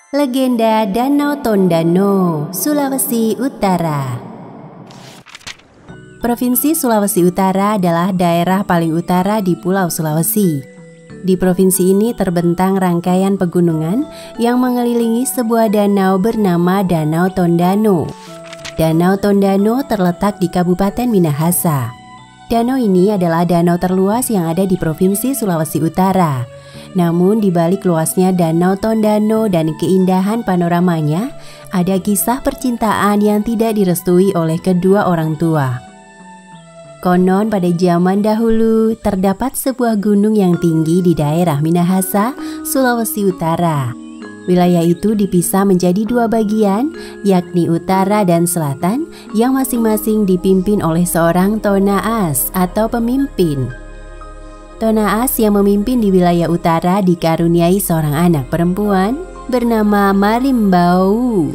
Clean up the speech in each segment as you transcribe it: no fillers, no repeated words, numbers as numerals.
Legenda Danau Tondano, Sulawesi Utara. Provinsi Sulawesi Utara adalah daerah paling utara di Pulau Sulawesi. Di provinsi ini terbentang rangkaian pegunungan yang mengelilingi sebuah danau bernama Danau Tondano. Danau Tondano terletak di Kabupaten Minahasa. Danau ini adalah danau terluas yang ada di Provinsi Sulawesi Utara. Namun di balik luasnya Danau Tondano dan keindahan panoramanya, ada kisah percintaan yang tidak direstui oleh kedua orang tua. Konon pada zaman dahulu terdapat sebuah gunung yang tinggi di daerah Minahasa, Sulawesi Utara. Wilayah itu dipisah menjadi dua bagian, yakni utara dan selatan, yang masing-masing dipimpin oleh seorang Tonaas atau pemimpin. Tonaas yang memimpin di wilayah utara dikaruniai seorang anak perempuan bernama Marimbau.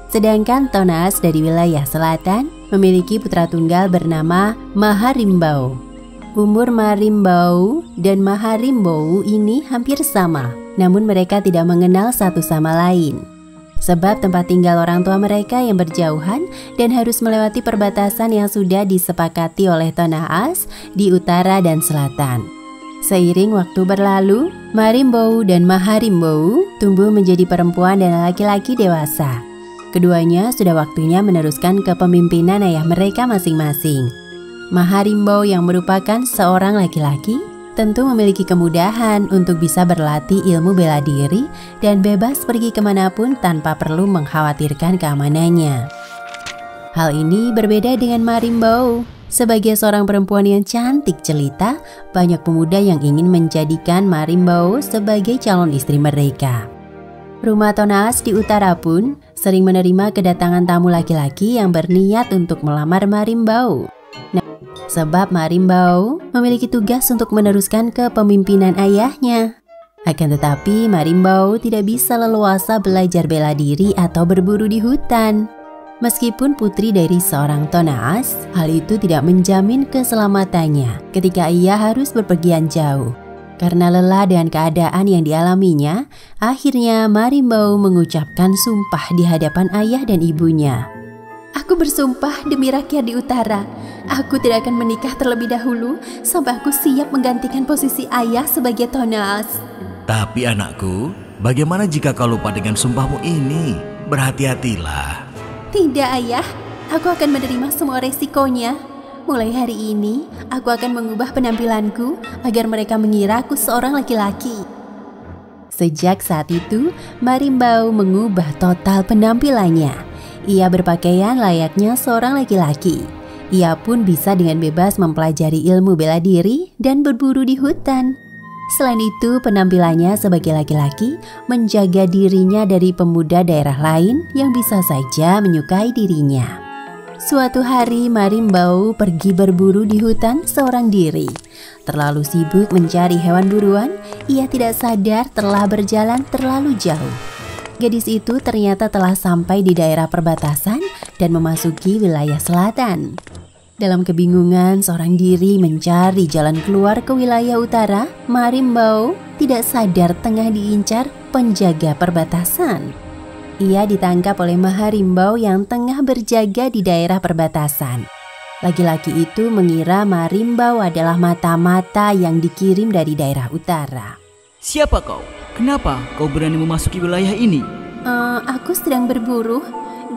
Sedangkan Tonaas dari wilayah selatan memiliki putra tunggal bernama Maharimbau. Umur Marimbau dan Maharimbau ini hampir sama, namun mereka tidak mengenal satu sama lain. Sebab tempat tinggal orang tua mereka yang berjauhan dan harus melewati perbatasan yang sudah disepakati oleh Tonaas di utara dan selatan. Seiring waktu berlalu, Marimbau dan Maharimbau tumbuh menjadi perempuan dan laki-laki dewasa. Keduanya sudah waktunya meneruskan kepemimpinan ayah mereka masing-masing. Maharimbau yang merupakan seorang laki-laki tentu memiliki kemudahan untuk bisa berlatih ilmu bela diri dan bebas pergi kemanapun tanpa perlu mengkhawatirkan keamanannya. Hal ini berbeda dengan Marimbau. Sebagai seorang perempuan yang cantik jelita, banyak pemuda yang ingin menjadikan Marimbau sebagai calon istri mereka. Rumah Tonaas di utara pun sering menerima kedatangan tamu laki-laki yang berniat untuk melamar Marimbau. Sebab Marimbau memiliki tugas untuk meneruskan kepemimpinan ayahnya. Akan tetapi Marimbau tidak bisa leluasa belajar bela diri atau berburu di hutan. Meskipun putri dari seorang Tonaas, hal itu tidak menjamin keselamatannya ketika ia harus berpergian jauh. Karena lelah dengan keadaan yang dialaminya, akhirnya Marimbau mengucapkan sumpah di hadapan ayah dan ibunya. Aku bersumpah demi rakyat di utara, aku tidak akan menikah terlebih dahulu sampai aku siap menggantikan posisi ayah sebagai Tonaas. Tapi anakku, bagaimana jika kau lupa dengan sumpahmu ini? Berhati-hatilah. Tidak ayah, aku akan menerima semua resikonya. Mulai hari ini, aku akan mengubah penampilanku agar mereka mengira aku seorang laki-laki. Sejak saat itu, Marimbau mengubah total penampilannya. Ia berpakaian layaknya seorang laki-laki. Ia pun bisa dengan bebas mempelajari ilmu bela diri dan berburu di hutan. Selain itu, penampilannya sebagai laki-laki menjaga dirinya dari pemuda daerah lain yang bisa saja menyukai dirinya. Suatu hari Marimbau pergi berburu di hutan seorang diri. Terlalu sibuk mencari hewan buruan, ia tidak sadar telah berjalan terlalu jauh. Gadis itu ternyata telah sampai di daerah perbatasan dan memasuki wilayah selatan. Dalam kebingungan seorang diri mencari jalan keluar ke wilayah utara, Marimbau tidak sadar tengah diincar penjaga perbatasan. Ia ditangkap oleh Maharimbau yang tengah berjaga di daerah perbatasan. Laki-laki itu mengira Marimbau adalah mata-mata yang dikirim dari daerah utara. Siapa kau? Kenapa kau berani memasuki wilayah ini? Aku sedang berburu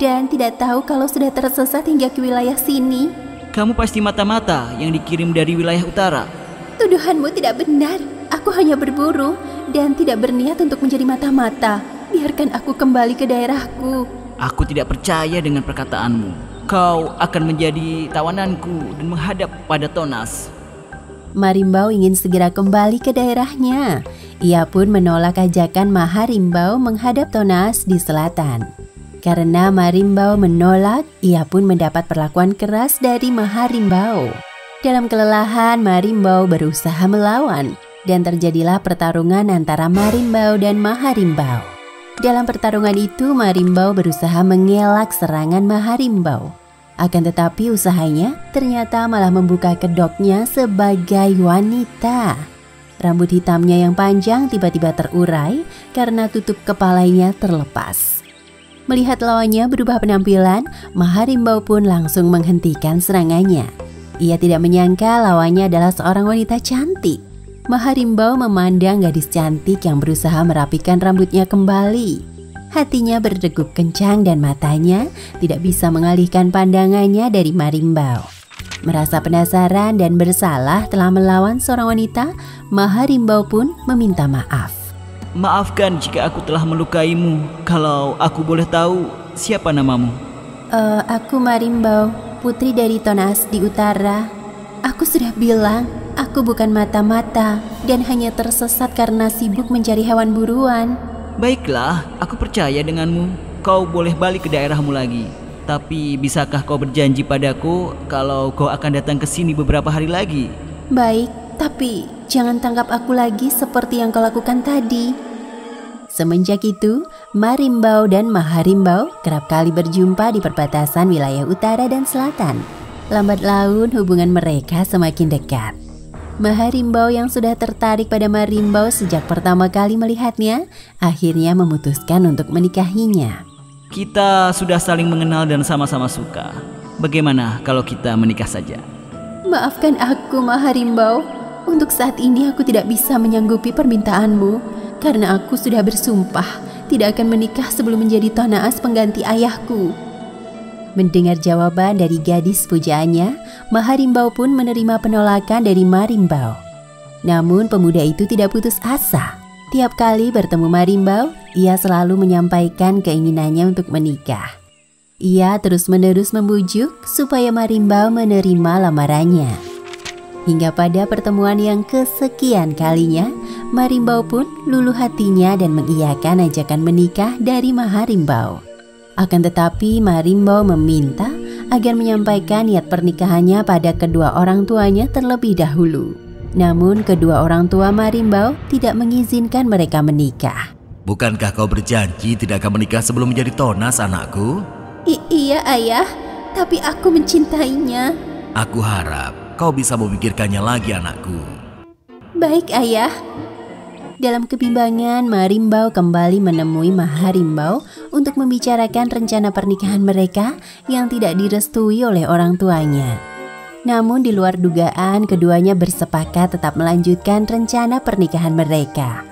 dan tidak tahu kalau sudah tersesat hingga ke wilayah sini. Kamu pasti mata-mata yang dikirim dari wilayah utara. Tuduhanmu tidak benar. Aku hanya berburu dan tidak berniat untuk menjadi mata-mata. Biarkan aku kembali ke daerahku. Aku tidak percaya dengan perkataanmu. Kau akan menjadi tawananku dan menghadap pada Tonaas. Marimbau ingin segera kembali ke daerahnya. Ia pun menolak ajakan Maharimbau menghadap Tonaas di selatan. Karena Marimbau menolak, ia pun mendapat perlakuan keras dari Maharimbau. Dalam kelelahan, Marimbau berusaha melawan dan terjadilah pertarungan antara Marimbau dan Maharimbau. Dalam pertarungan itu, Marimbau berusaha mengelak serangan Maharimbau. Akan tetapi usahanya ternyata malah membuka kedoknya sebagai wanita. Rambut hitamnya yang panjang tiba-tiba terurai karena tutup kepalanya terlepas. Melihat lawannya berubah penampilan, Maharimbau pun langsung menghentikan serangannya. Ia tidak menyangka lawannya adalah seorang wanita cantik. Maharimbau memandang gadis cantik yang berusaha merapikan rambutnya kembali. Hatinya berdegup kencang dan matanya tidak bisa mengalihkan pandangannya dari Marimbau. Merasa penasaran dan bersalah telah melawan seorang wanita, Maharimbau pun meminta maaf. Maafkan jika aku telah melukaimu. Kalau aku boleh tahu, siapa namamu? Aku Marimbau, putri dari Tona Asdi Utara. Aku sudah bilang, aku bukan mata-mata dan hanya tersesat karena sibuk mencari hewan buruan. Baiklah, aku percaya denganmu. Kau boleh balik ke daerahmu lagi. Tapi bisakah kau berjanji padaku kalau kau akan datang ke sini beberapa hari lagi? Baik, tapi jangan tangkap aku lagi seperti yang kau lakukan tadi. Semenjak itu, Marimbau dan Maharimbau kerap kali berjumpa di perbatasan wilayah utara dan selatan. Lambat laun hubungan mereka semakin dekat. Maharimbau yang sudah tertarik pada Marimbau sejak pertama kali melihatnya, akhirnya memutuskan untuk menikahinya. Kita sudah saling mengenal dan sama-sama suka. Bagaimana kalau kita menikah saja? Maafkan aku, Maharimbau. Untuk saat ini aku tidak bisa menyanggupi permintaanmu, karena aku sudah bersumpah tidak akan menikah sebelum menjadi Tonaas pengganti ayahku. Mendengar jawaban dari gadis pujaannya, Maharimbau pun menerima penolakan dari Marimbau. Namun pemuda itu tidak putus asa. Tiap kali bertemu Marimbau, ia selalu menyampaikan keinginannya untuk menikah. Ia terus-menerus membujuk supaya Marimbau menerima lamarannya. Hingga pada pertemuan yang kesekian kalinya, Marimbau pun luluh hatinya dan mengiyakan ajakan menikah dari Maharimbau. Akan tetapi Marimbau meminta agar menyampaikan niat pernikahannya pada kedua orang tuanya terlebih dahulu. Namun kedua orang tua Marimbau tidak mengizinkan mereka menikah. Bukankah kau berjanji tidak akan menikah sebelum menjadi Tonas, anakku? Iya ayah, tapi aku mencintainya. Aku harap kau bisa memikirkannya lagi, anakku. Baik ayah. Dalam kebimbangan, Marimbau kembali menemui Maharimbau untuk membicarakan rencana pernikahan mereka yang tidak direstui oleh orang tuanya. Namun di luar dugaan, keduanya bersepakat tetap melanjutkan rencana pernikahan mereka.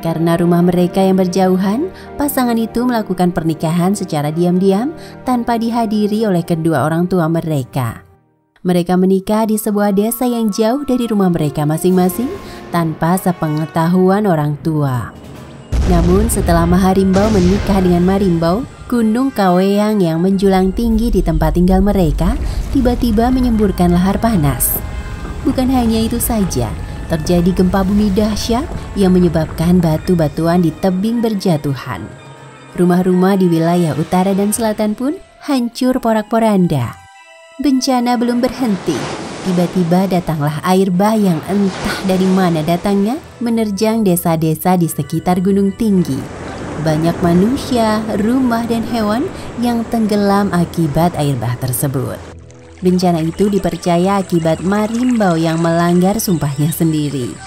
Karena rumah mereka yang berjauhan, pasangan itu melakukan pernikahan secara diam-diam tanpa dihadiri oleh kedua orang tua mereka. Mereka menikah di sebuah desa yang jauh dari rumah mereka masing-masing tanpa sepengetahuan orang tua. Namun setelah Maharimbau menikah dengan Marimbau, Gunung Kaweang yang menjulang tinggi di tempat tinggal mereka tiba-tiba menyemburkan lahar panas. Bukan hanya itu saja, terjadi gempa bumi dahsyat yang menyebabkan batu-batuan di tebing berjatuhan. Rumah-rumah di wilayah utara dan selatan pun hancur porak-poranda. Bencana belum berhenti. Tiba-tiba datanglah air bah yang entah dari mana datangnya menerjang desa-desa di sekitar gunung tinggi. Banyak manusia, rumah, dan hewan yang tenggelam akibat air bah tersebut. Bencana itu dipercaya akibat Marimbau yang melanggar sumpahnya sendiri.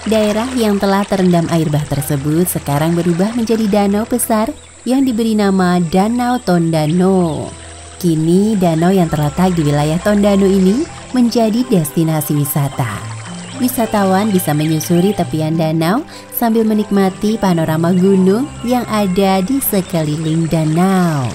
Daerah yang telah terendam air bah tersebut sekarang berubah menjadi danau besar yang diberi nama Danau Tondano. Kini danau yang terletak di wilayah Tondano ini menjadi destinasi wisata. Wisatawan bisa menyusuri tepian danau sambil menikmati panorama gunung yang ada di sekeliling danau.